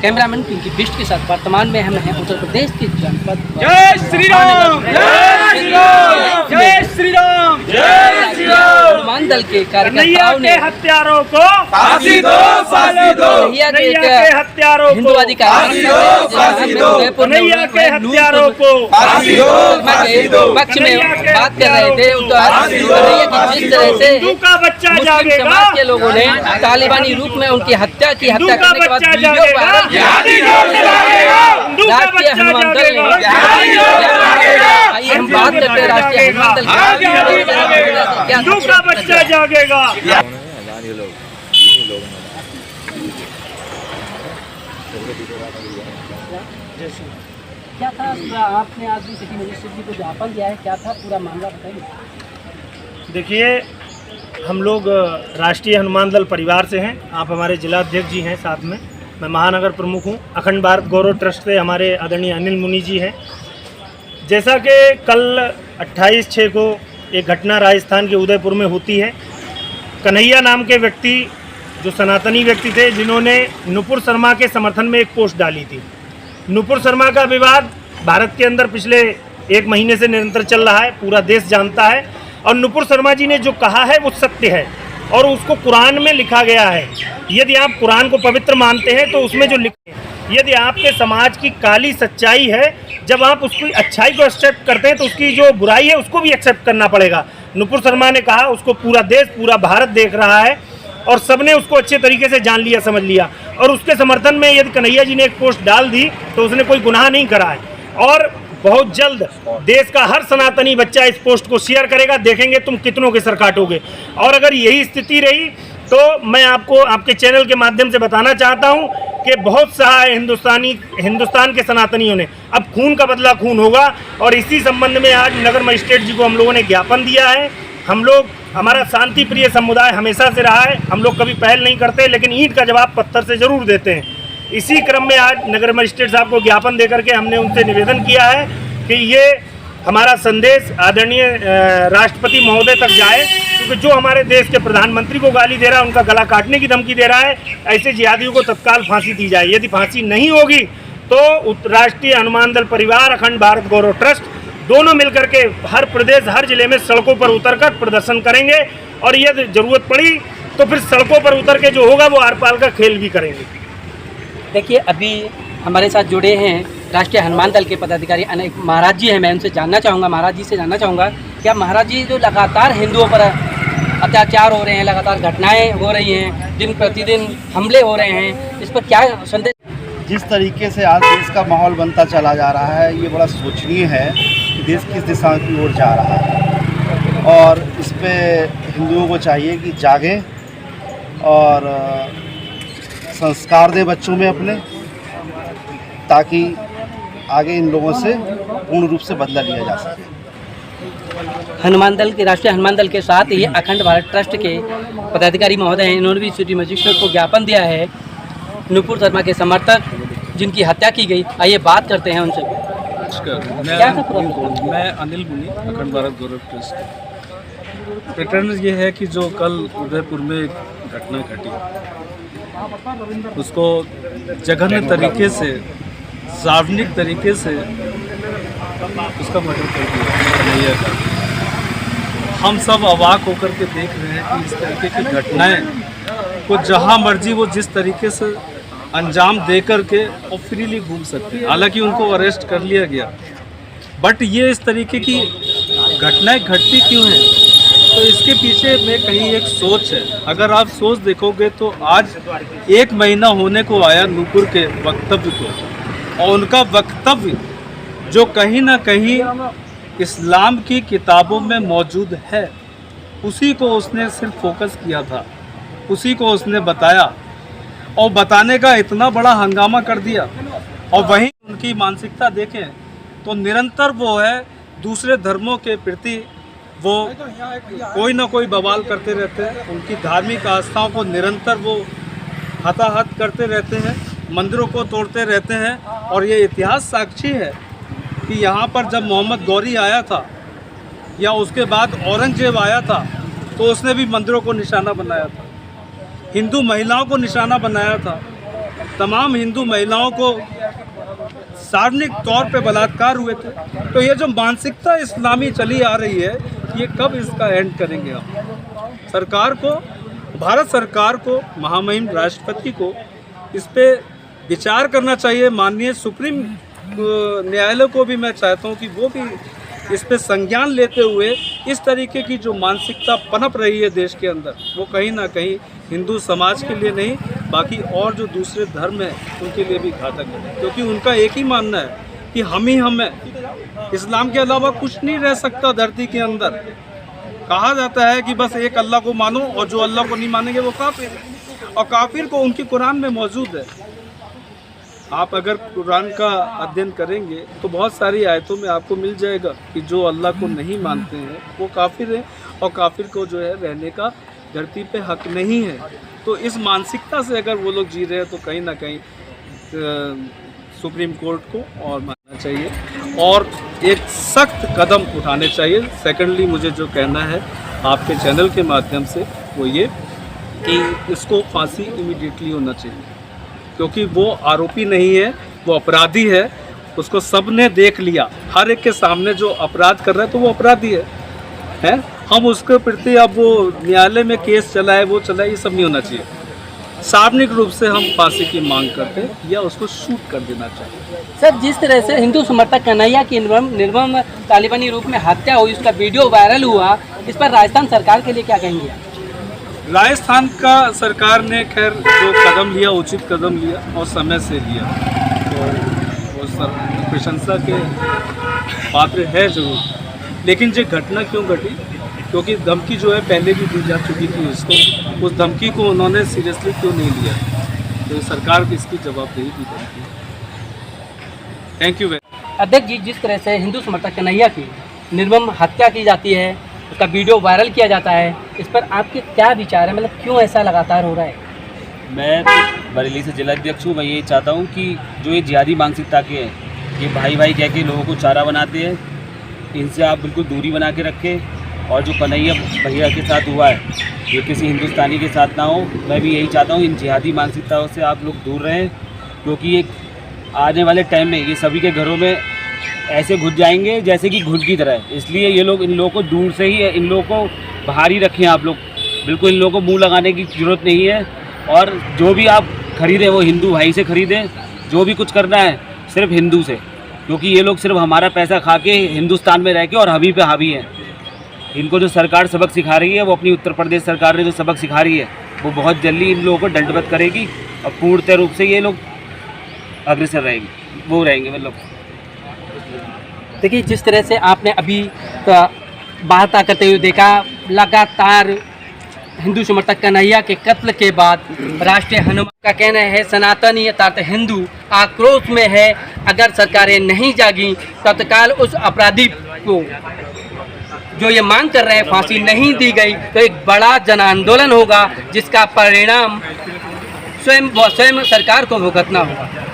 Cameraman Pinky Bisht के साथ वर्तमान में हम हैं उत्तर प्रदेश के जनपद जय श्री राम, जय श्री राम, जय श्री राम, जय श्री राम। हनुमान दल के कार्यकर्ताओं ने हत्यारों को फांसी दो, फांसी दो। कन्हैया के हत्यारों को हिंदुवादी कन्हैया के हत्यारों को फांसी दो, फांसी दो। पक्ष में बात कर रहे थे कन्हैया की जिस तरह से हिंदू का बच्चा मुस्लिम जागेगा, समाज के लोगों ने तालिबानी रूप में उनकी हत्या की, हत्या करने के बाद वीडियो वायरल किया। राष्ट्रीय हनुमान दल ने आइए हम बात करते हैं राष्ट्रीय हनुमान दल की। हिंदू का बच्चा जागेगा। क्या था आपने आज भी सिटी मजिस्ट्रेट जी को ज्ञापन दिया है, क्या था पूरा मामला बताइए। देखिए, हम लोग राष्ट्रीय हनुमान दल परिवार से हैं। आप हमारे जिला अध्यक्ष जी हैं, साथ में मैं महानगर प्रमुख हूं। अखंड भारत गौरव ट्रस्ट से हमारे आदरणीय अनिल मुनि जी हैं। जैसा कि कल 28/6 को एक घटना राजस्थान के उदयपुर में होती है। कन्हैया नाम के व्यक्ति जो सनातनी व्यक्ति थे, जिन्होंने नुपुर शर्मा के समर्थन में एक पोस्ट डाली थी। नुपुर शर्मा का विवाद भारत के अंदर पिछले 1 महीने से निरंतर चल रहा है, पूरा देश जानता है। और नुपुर शर्मा जी ने जो कहा है वो सत्य है और उसको कुरान में लिखा गया है। यदि आप कुरान को पवित्र मानते हैं तो उसमें जो लिखे, यदि आपके समाज की काली सच्चाई है, जब आप उसकी अच्छाई को एक्सेप्ट करते हैं तो उसकी जो बुराई है उसको भी एक्सेप्ट करना पड़ेगा। नुपुर शर्मा ने कहा, उसको पूरा देश, पूरा भारत देख रहा है और सबने उसको अच्छे तरीके से जान लिया, समझ लिया। और उसके समर्थन में यदि कन्हैया जी ने एक पोस्ट डाल दी तो उसने कोई गुनाह नहीं करा है। और बहुत जल्द देश का हर सनातनी बच्चा इस पोस्ट को शेयर करेगा, देखेंगे तुम कितनों के सर काटोगे। और अगर यही स्थिति रही तो मैं आपको आपके चैनल के माध्यम से बताना चाहता हूं कि बहुत सा हिंदुस्तान के सनातनियों ने अब खून का बदला खून होगा। और इसी संबंध में आज नगर मजिस्ट्रेट जी को हम लोगों ने ज्ञापन दिया है। हम लोग, हमारा शांति प्रिय समुदाय हमेशा से रहा है, हम लोग कभी पहल नहीं करते, लेकिन ईंट का जवाब पत्थर से ज़रूर देते हैं। इसी क्रम में आज नगर मजिस्ट्रेट साहब को ज्ञापन देकर के हमने उनसे निवेदन किया है कि ये हमारा संदेश आदरणीय राष्ट्रपति महोदय तक जाए, क्योंकि जो हमारे देश के प्रधानमंत्री को गाली दे रहा है, उनका गला काटने की धमकी दे रहा है, ऐसे जिहादियों को तत्काल फांसी दी जाए। यदि फांसी नहीं होगी तो राष्ट्रीय हनुमान दल परिवार, अखंड भारत गौरव ट्रस्ट दोनों मिलकर के हर प्रदेश, हर जिले में सड़कों पर उतरकर प्रदर्शन करेंगे। और यदि जरूरत पड़ी तो फिर सड़कों पर उतर के जो होगा वो आर पार का खेल भी करेंगे। देखिए, अभी हमारे साथ जुड़े हैं राष्ट्रीय हनुमान दल के पदाधिकारी अनेक महाराज जी हैं। मैं उनसे जानना चाहूँगा, महाराज जी से जानना चाहूँगा, क्या महाराज जी जो लगातार हिंदुओं पर अत्याचार हो रहे हैं, लगातार घटनाएं हो रही हैं, दिन प्रतिदिन हमले हो रहे हैं, इस पर क्या संदेश? जिस तरीके से आज देश का माहौल बनता चला जा रहा है, ये बड़ा सोचनीय है कि देश किस दिशा की ओर जा रहा है। और इस पे हिंदुओं को चाहिए कि जागें और संस्कार दें बच्चों में अपने, ताकि आगे इन लोगों से पूर्ण रूप से बदला लिया जा सके। हनुमान दल के, राष्ट्रीय हनुमान दल के साथ ही अखंड भारत ट्रस्ट के पदाधिकारी महोदय हैं, इन्होंने भी सिटी मजिस्ट्रेट को ज्ञापन दिया है नुपुर शर्मा के समर्थक जिनकी हत्या की गई। आइए बात करते हैं उनसे। मैं अनिल मुनि, अखंड भारत गौरव ट्रस्ट। पैटर्न ये है कि जो कल उदयपुर में एक घटना घटी, उसको जघन्य तरीके से, सार्वजनिक तरीके से उसका मर्डर कर दिया कन्हैया का। हम सब अवाक होकर के देख रहे हैं कि इस तरीके की घटनाएं को जहां मर्जी वो जिस तरीके से अंजाम दे करके और फ्रीली घूम सकते हैं। हालांकि उनको अरेस्ट कर लिया गया, बट ये इस तरीके की घटनाएं घटती क्यों हैं? तो इसके पीछे में कहीं एक सोच है। अगर आप सोच देखोगे तो आज 1 महीना होने को आया नुपुर के वक्तव्य को, और उनका वक्तव्य जो कहीं ना कहीं इस्लाम की किताबों में मौजूद है, उसी को उसने सिर्फ फोकस किया था, उसी को उसने बताया और बताने का इतना बड़ा हंगामा कर दिया। और वहीं उनकी मानसिकता देखें तो निरंतर वो है दूसरे धर्मों के प्रति वो कोई ना कोई बवाल करते रहते हैं। उनकी धार्मिक आस्थाओं को निरंतर वो हताहत करते रहते हैं, मंदिरों को तोड़ते रहते हैं। और ये इतिहास साक्षी है कि यहाँ पर जब मोहम्मद गौरी आया था या उसके बाद औरंगजेब आया था, तो उसने भी मंदिरों को निशाना बनाया था, हिंदू महिलाओं को निशाना बनाया था। तमाम हिंदू महिलाओं को सार्वजनिक तौर पे बलात्कार हुए थे। तो ये जो मानसिकता इस्लामी चली आ रही है, ये कब इसका एंड करेंगे हम? सरकार को, भारत सरकार को, महामहिम राष्ट्रपति को इस पे विचार करना चाहिए। माननीय सुप्रीम न्यायालय को भी मैं चाहता हूँ कि वो भी इस पे संज्ञान लेते हुए इस तरीके की जो मानसिकता पनप रही है देश के अंदर, वो कहीं ना कहीं हिंदू समाज के लिए नहीं, बाकी और जो दूसरे धर्म हैं उनके लिए भी घातक है। क्योंकि उनका एक ही मानना है कि हम ही हम हैं, इस्लाम के अलावा कुछ नहीं रह सकता धरती के अंदर। कहा जाता है कि बस एक अल्लाह को मानो और जो अल्लाह को नहीं मानेंगे वो काफिर है, और काफिर को उनकी कुरान में मौजूद है। आप अगर कुरान का अध्ययन करेंगे तो बहुत सारी आयतों में आपको मिल जाएगा कि जो अल्लाह को नहीं मानते हैं वो काफिर है, और काफिर को जो है रहने का धरती पे हक नहीं है। तो इस मानसिकता से अगर वो लोग जी रहे हैं तो कहीं ना कहीं सुप्रीम कोर्ट को और मानना चाहिए और एक सख्त कदम उठाने चाहिए। सेकेंडली मुझे जो कहना है आपके चैनल के माध्यम से वो ये कि इसको फांसी इमीडिएटली होना चाहिए, क्योंकि वो आरोपी नहीं है, वो अपराधी है। उसको सबने देख लिया, हर एक के सामने जो अपराध कर रहा है तो वो अपराधी है? हम उसके प्रति अब वो न्यायालय में केस चलाए, वो चलाए, ये सब नहीं होना चाहिए। सार्वजनिक रूप से हम फांसी की मांग करते हैं या उसको शूट कर देना चाहिए। सर, जिस तरह से हिंदू समर्थक कन्हैया की निर्मम तालिबानी रूप में हत्या हुई, उसका वीडियो वायरल हुआ, इस पर राजस्थान सरकार के लिए क्या कहेंगे? राजस्थान का सरकार ने खैर जो कदम लिया, उचित कदम लिया और समय से लिया, तो वो सर प्रशंसा के पात्र है जरूर। लेकिन ये घटना क्यों घटी? क्योंकि धमकी जो है पहले भी दी जा चुकी थी उसको, उस धमकी को उन्होंने सीरियसली क्यों नहीं लिया? तो सरकार भी इसकी जवाबदेही भी बनती है। Thank you. अध्यक्ष जी, जिस तरह से हिंदू समर्थक कन्हैया की निर्मम हत्या की जाती है, उसका वीडियो वायरल किया जाता है, इस पर आपके क्या विचार है? मतलब क्यों ऐसा लगातार हो रहा है? मैं तो बरेली से जिला अध्यक्ष हूँ। मैं ये चाहता हूँ कि जो ये जिहादी मानसिकता के हैं, ये भाई भाई कह के लोगों को चारा बनाते हैं, इनसे आप बिल्कुल दूरी बना के रखें। और जो कन्हैया भैया के साथ हुआ है, ये किसी हिंदुस्तानी के साथ ना हो। मैं भी यही चाहता हूँ, इन जिहादी मानसिकताओं से आप लोग दूर रहें, क्योंकि ये आने वाले टाइम में ये सभी के घरों में ऐसे घुस जाएंगे जैसे कि घुस की तरह। इसलिए ये लोग, इन लोगों को दूर से ही, इन लोगों को बाहर ही रखें आप लोग। बिल्कुल इन लोगों को मुंह लगाने की ज़रूरत नहीं है। और जो भी आप खरीदें वो हिंदू भाई से खरीदें। जो भी कुछ करना है सिर्फ हिंदू से, क्योंकि ये लोग सिर्फ हमारा पैसा खा के हिंदुस्तान में रह के और हमी पे हावी हैं। इनको जो सरकार सबक सिखा रही है, वो अपनी उत्तर प्रदेश सरकार ने जो सबक सिखा रही है, वो बहुत जल्दी इन लोगों को दंडवत करेगी और पूर्णतः रूप से ये लोग अग्रसर रहेंगे, वो रहेंगे। मतलब देखिए, जिस तरह से आपने अभी वार्ता करते हुए देखा, लगातार हिंदू समर्थक कन्हैया के कत्ल के बाद राष्ट्रीय हनुमान का कहना है सनातनी अर्थात हिंदू आक्रोश में है। अगर सरकारें नहीं जागी तत्काल उस अपराधी को जो ये मांग कर रहे हैं फांसी नहीं दी गई तो एक बड़ा जन आंदोलन होगा, जिसका परिणाम स्वयं सरकार को भुगतना होगा।